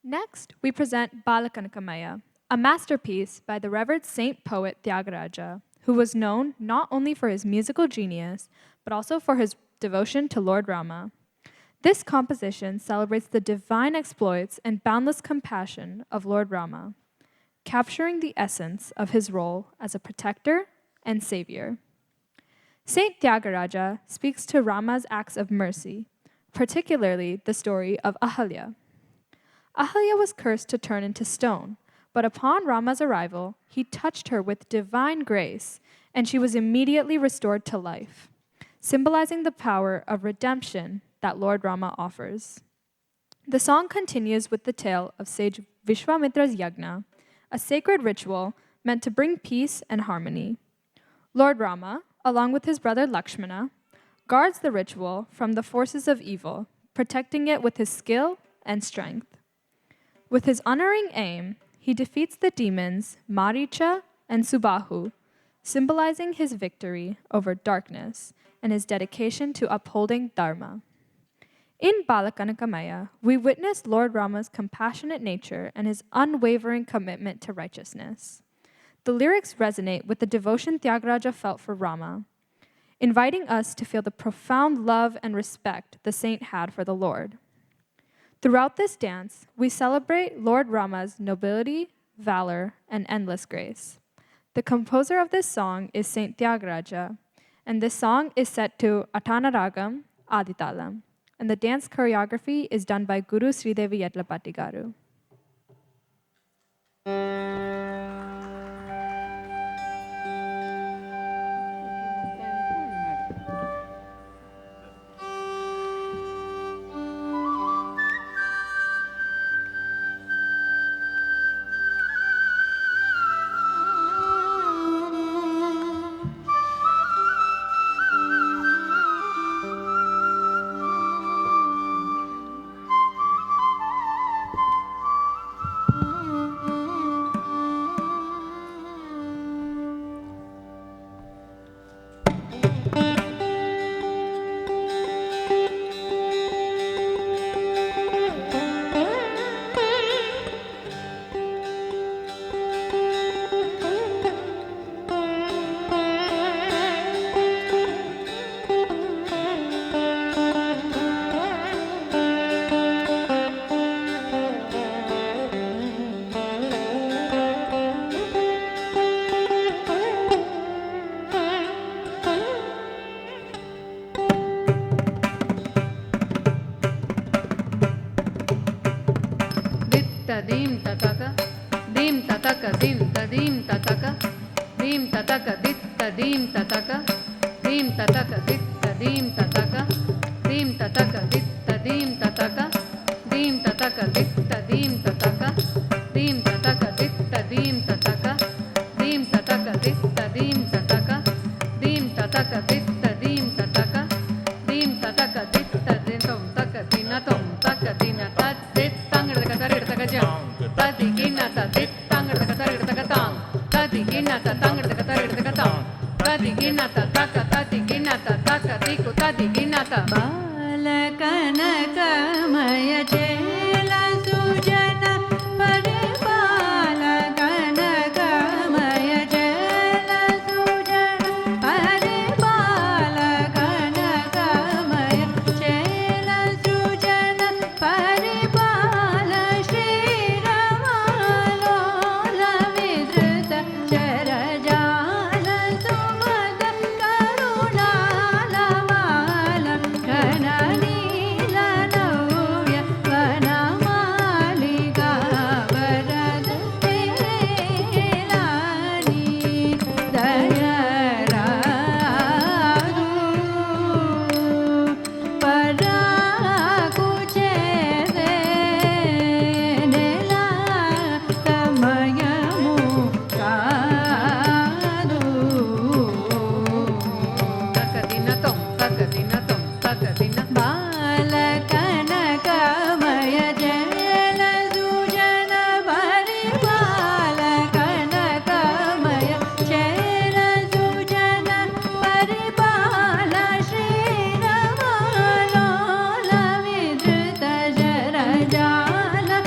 Next, we present Balakanakamaya, a masterpiece by the revered saint poet Tyagaraja, who was known not only for his musical genius, but also for his devotion to Lord Rama. This composition celebrates the divine exploits and boundless compassion of Lord Rama, capturing the essence of his role as a protector and savior. Saint Tyagaraja speaks to Rama's acts of mercy, particularly the story of Ahalya. Ahalya was cursed to turn into stone, but upon Rama's arrival, he touched her with divine grace, and she was immediately restored to life, symbolizing the power of redemption that Lord Rama offers. The song continues with the tale of sage Vishwamitra's yagna, a sacred ritual meant to bring peace and harmony. Lord Rama, along with his brother Lakshmana, guards the ritual from the forces of evil, protecting it with his skill and strength. With his unerring aim, he defeats the demons Maricha and Subahu, symbolizing his victory over darkness and his dedication to upholding Dharma. In Balakanakamaya, we witness Lord Rama's compassionate nature and his unwavering commitment to righteousness. The lyrics resonate with the devotion Tyagaraja felt for Rama, inviting us to feel the profound love and respect the saint had for the Lord. Throughout this dance, we celebrate Lord Rama's nobility, valor, and endless grace. The composer of this song is Saint Tyagaraja, and this song is set to Atana Ragam, Aditalam, and the dance choreography is done by Guru Sridevi Yedlapati Garu. Dim tataka, dim tataka, dim tadim tataka, dim tataka, ditta dim tataka, dim tataka, ditta dim tataka, dim tataka, ditta dim tataka, dim tataka, ditta dim tataka, dim tataka, ditta dim tataka, dim tataka, ditta dim tataka, dim tataka, ditta dim tataka, dim tataka, ditta dim tom taka dina tom taka dina tat dit tangar taka tarir taka jam tadi gina ta dit tangar taka tarir taka tang tadi gina ta tangar taka tarir taka tang tadi gina ta taka tadi gina ta taka tiku tadi gina ta Balakanakamaya chela sujana Paripalakanakamaya chela sujana Paripalakanakamaya chela sujana Paripala Shri Ramalola Vidruta Charajala Sumada Karunala Vala Kananila Navya Vanamalika Varada Elani Dayaradu Parakuchede Nela Tamayamu Kadu taka dina tom taka dina tom taka dina Balakanakamaya jela sujana Paripalakanakamaya jela sujana Paripala Shri Ramalola Vidruta Jarajala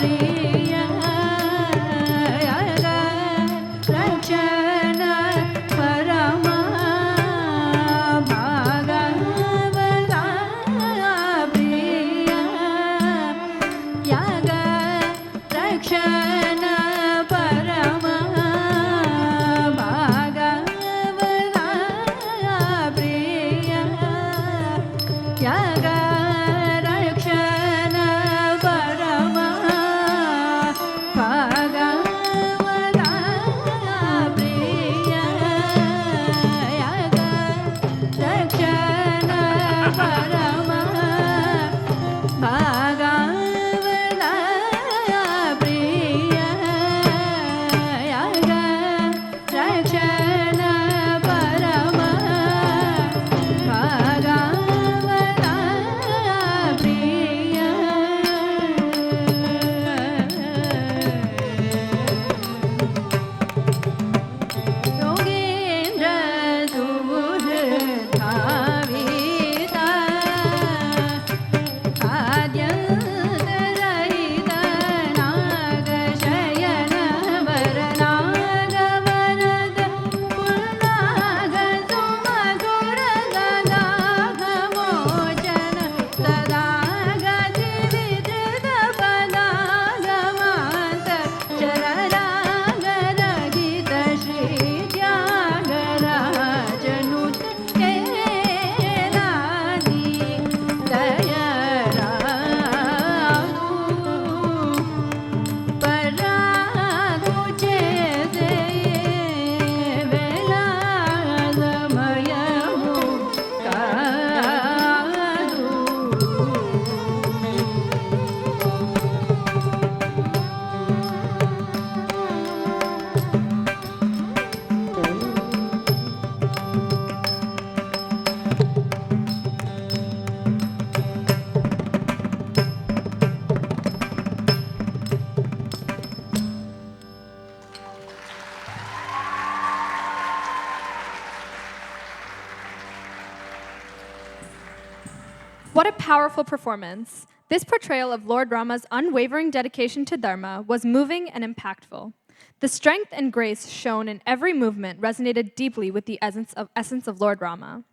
प्रिय यग रक्षण परम भागवता प्रिय यग रक्षण परम भागवता प्रिय यग रक्षण परम भागवता प्रिय यग रक्षण परम भागवता प्रिय यग रक्षण परम भागवता प्रिय योगेन्द्र सुहृद्भाविता आद्यन्तरहित नागशयन वरनागवरद पुन्नाग सुमधुरगगाघमोचन सदा गतिविधृत पदागमान्त चररागरहित श्रीत्यागराजनुत केलादि दयरादु परागु చేసే వేళాదమయము కాదు What a powerful performance! This portrayal of Lord Rama's unwavering dedication to Dharma was moving and impactful. The strength and grace shown in every movement resonated deeply with the essence of Lord Rama.